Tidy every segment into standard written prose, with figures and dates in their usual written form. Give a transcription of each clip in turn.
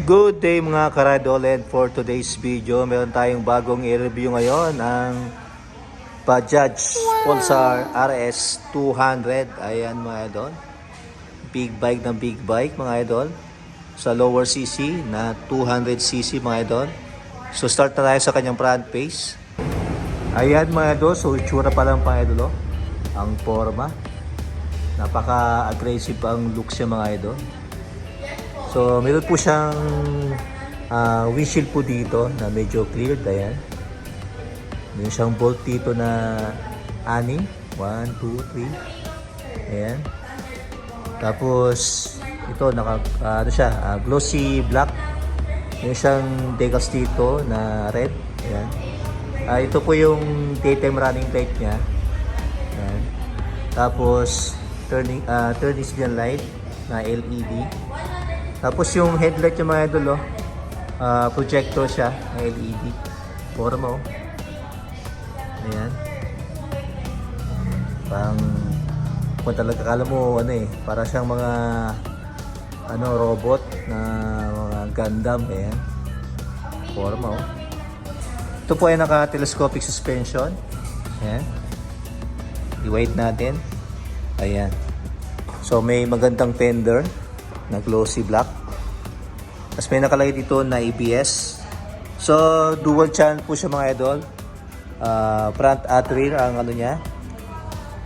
Good day mga karadol, and for today's video meron tayong bagong i-review ngayon ang Bajaj Pulsar RS 200. Ayan mga idol, big bike ng big bike mga idol, sa lower cc na 200cc mga idol. So start na tayo sa kanyang front face. Ayan mga idol, so itsura pa lang mga idol, ang forma, napaka-aggressive ang look siya mga idol. So, meron po siyang windshield po dito na medyo cleared. Ayan. Meron siyang bolt dito na 6. 1, 2, 3. Ayan. Tapos, ito, glossy black. Meron siyang decals dito na red. Ayan. Ito po yung daytime running light niya. Ayan. Tapos, turning signal light na LED. Tapos yung headlight yung mga idol, projector siya na LED. Forma Ayan. Kung talaga kala mo para siyang mga robot na mga Gundam. Ayan. Forma Ito po ay naka-telescopic suspension. Ayan. I-weight natin. Ayan. So may magandang fender na glossy black. Tapos may nakalagay dito na ABS. So dual channel po siya mga idol. Front at rear ang niya.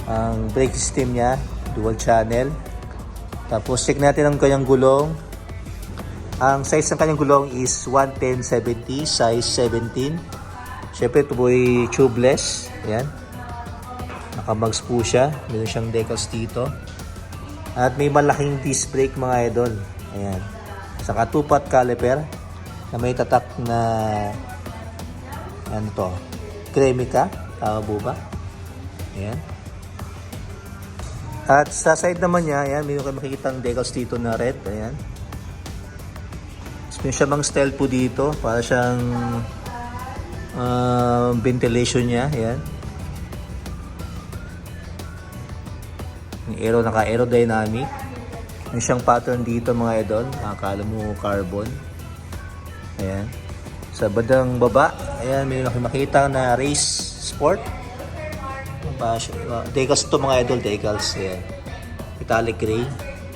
Ang brake system niya, dual channel. Tapos check natin ang kanyang gulong. Ang size ng kanyang gulong is 110/70, size 17. Syempre ito po ay tubeless. Ayan. Naka-mags po siya. Meron siyang decals dito. At may malaking disc brake mga idol. Ayan. Saka 2-pot caliper na may tatak na Cremica. Tama po ba? Ayan. At sa side naman niya, ayan, may makikita ang decals dito na red. Ayan. May siya mang style po dito. Para siyang ventilation niya. Ayan. Naka-aerodynamic. May siyang pattern dito mga idol. Akala mo carbon. Ayan. Sa bandang baba, ayan, may makikita na race sport. Decals to mga idol, decals. Ayan. Metallic gray.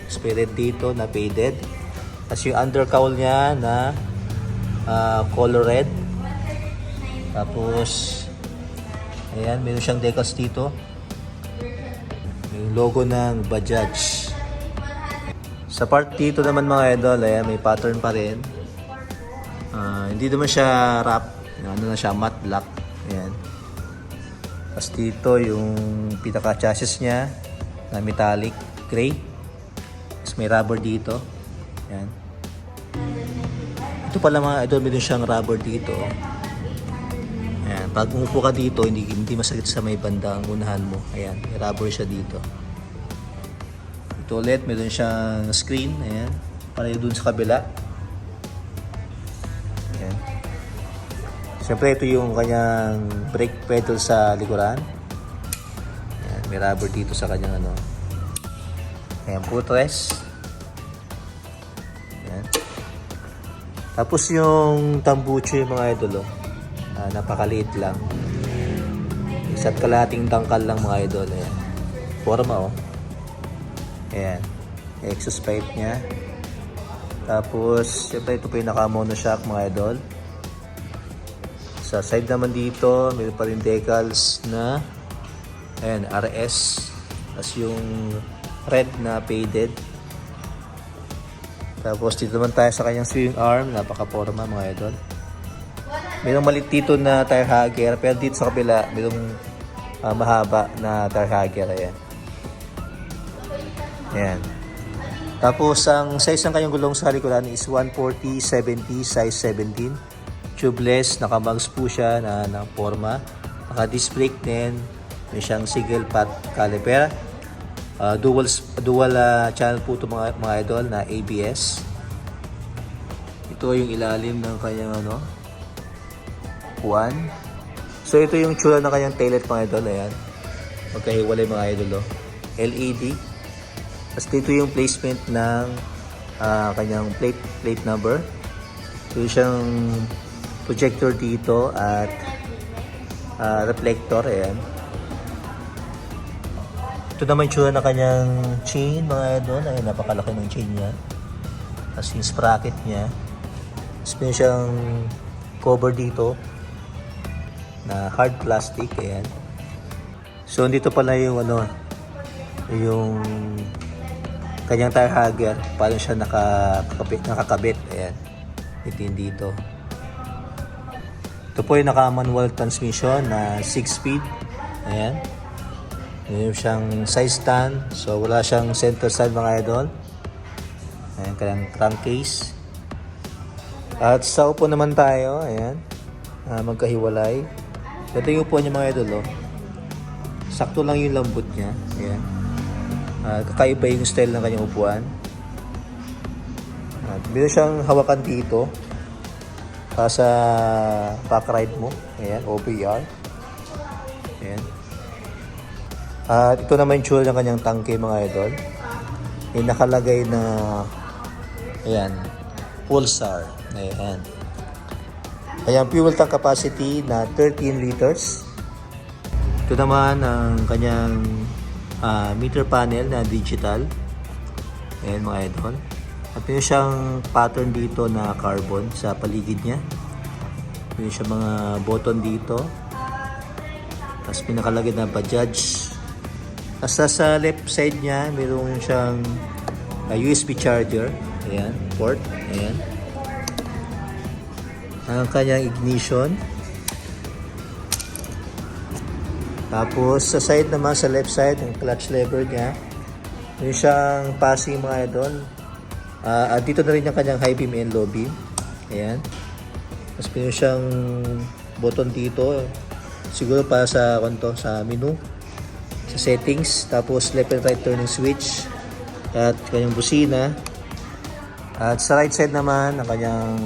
Spirit dito na faded. Tapos yung undercowl niya na color red. Tapos, ayan, meron siyang decals dito. Yung logo ng Bajaj. Sa part dito naman mga idol, ayan, may pattern pa rin. Hindi naman siya wrap. Na siya, matte black. Ayan. Tapos dito yung pinaka-chassis niya na metallic gray. Tapos may rubber dito. Ayan. Ito pala mga idol, meron siyang rubber dito. Ayan. Pag umupo ka dito, hindi masakit sa may bandang unahan mo. Ayan, may rubber siya dito. Ito ulit, meron siyang screen. Ayan, para yun dun sa kabila. Ayan. Siyempre, ito yung kanyang brake pedal sa likuran. Ayan, may rubber dito sa kanyang Ayan, footrest. Ayan. Tapos yung tambucho yung mga idol, napakaliit lang. Isa't kalahating tangkal lang mga idol. Ayan. Forma Ayan. Exhaust pipe niya. Tapos, syempre ito po yung naka-monoshock mga idol. Sa side naman dito, mayroon pa rin decals na ayan, RS. Tapos yung red na faded. Tapos dito naman tayo sa kanyang swing arm. Napaka-forma mga idol. Mayroong malit dito na tire hugger, pero dito sa kabila mayroong mahaba na tire hugger. Ayan. Ayan. Tapos ang size ng kanyang gulong sa likuran is 140/70, size 17. Tubeless, naka-mags po siya na forma. Naka-disc brake din. May siyang single pot caliper. Dual channel po ito mga idol na ABS. Ito yung ilalim ng kanyang one. So ito yung tsura ng kanyang taillight mga idol. Ayan. Magkahiwalay mga idol. LED. Tapos dito yung placement ng kanyang plate number. Ito siyang projector dito at reflector. Ayan. Ito naman yung tsura na kanyang chain mga idol. Ay, napakalaki ng chain niya. Tapos yung sprocket niya. Tapos meron siyang cover dito na hard plastic. Ayan. So dito pala yung yung kanyang tire hugger. Paano siya nakakabit. Ayan. Ito yung dito. Ito po yung naka-manual transmission na 6-speed. Ayan. Mayroon siyang side stand. So wala siyang center stand mga idol. Ayan, kanyang crankcase. At sa upo naman tayo. Ayan. Magkahiwalay. Ito yung upo niya mga idol. Sakto lang yung lambot niya. Ayan. Kakaiba yung style ng kanyang upuan. At meron siyang hawakan dito. Sa back ride mo. Ayan, OBR. Ayan. At ito naman yung tsura ng kanyang tangke mga idol. Yung nakalagay na ayan, Pulsar. Ayan. Ayan, fuel tank capacity na 13 liters. Ito naman ang kanyang meter panel na digital. Ayan mga idol. At meron siyang pattern dito na carbon sa paligid niya. Meron siyang mga button dito. Tapos pinakalagay na Bajaj. Tapos sa left side niya, meron siyang USB charger. Ayan, port. Ayan. Ang kanyang ignition. Tapos sa side naman, sa left side, yung clutch lever niya. Meron siyang passing mga idol. At dito na rin yung kanyang high beam and low beam. Ayan. Tapos meron siyang button dito. Siguro para sa menu. Sa settings. Tapos left and right turning switch. At kanyang busina. At sa right side naman, ang kanyang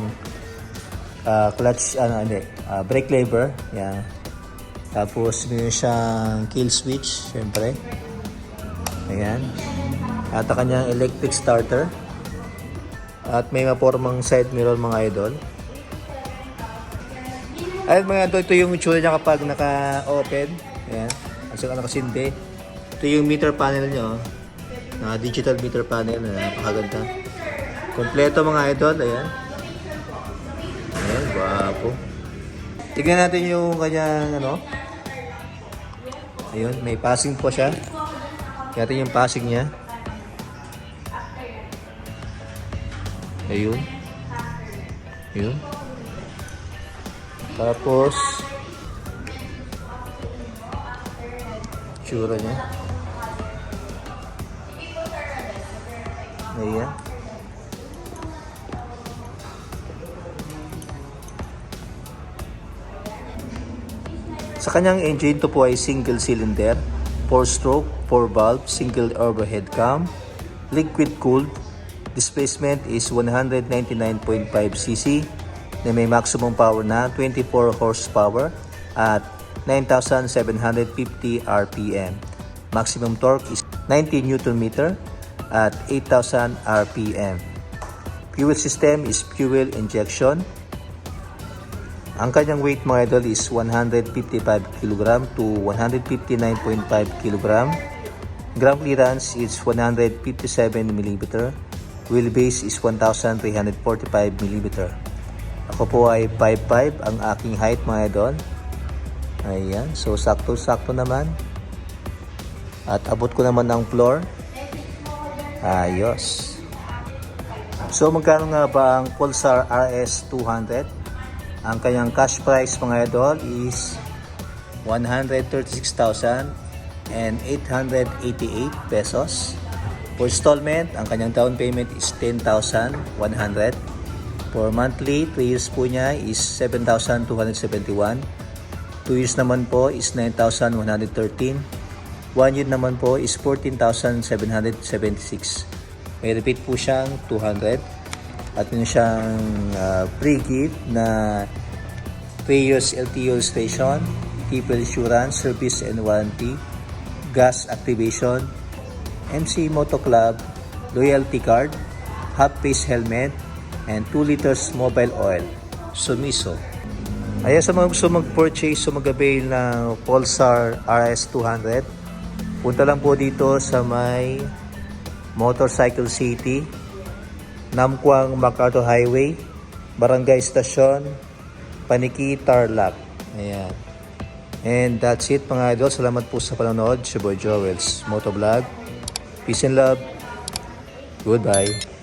clutch, brake lever. Ayan. Tapos meron siyang kill switch. Siyempre. Ayan. At ang kanyang electric starter. At may mapormang side mirror mga idol. At mga idol, ito yung itsura niya kapag naka-open. Ayan. At saka nakasindi. Ito yung meter panel niya. Digital meter panel na napakaganda. Kompleto mga idol. Ayan. Ayan, guwapo. Tignan natin yung kanyang ayun, may passing po siya. Tignan natin yung passing niya. Ayun. Ayun. Tapos tsura niya. Ayan. Sa kanyang engine, ito po ay single cylinder, 4-stroke, 4-valve, single overhead cam, liquid cooled. Displacement is 199.5 cc na may maximum power na 24 horsepower at 9,750 RPM. Maximum torque is 90 Nm at 8,000 RPM. Fuel system is fuel injection. Ang kanyang weight mga idol is 155 kg to 159.5 kg. Ground clearance is 157 mm. Wheelbase is 1,345 mm. Ako po ay 5'5" ang aking height mga idol. Ayan. So sakto-sakto naman. At abot ko naman ang floor. Ayos. So magkano nga ba ang Pulsar RS 200? Ang kanyang cash price mga idol is 136,888 pesos. For installment, ang kanyang down payment is 10,100. For monthly, 3 years po niya is 7,271. 2 years naman po is 9,113. 1 year naman po is 14,776. May repeat po siyang 200. At yun siyang free gift na 3 years LTO station, triple insurance, service and warranty, gas activation, MC Moto Club, loyalty card, half face helmet, and 2 liters mobile oil. Sumiso. Ayan, sa mga gusto mag-purchase o mag-avail ng Pulsar RS200, punta lang po dito sa may Motorcycle City, Namquang MacArthur Highway, Barangay Stasyon, Paniki, Tarlac. Ayan. And that's it mga idol. Salamat po sa panonood. Si Boy Joel's Motovlog. Peace and love. Goodbye.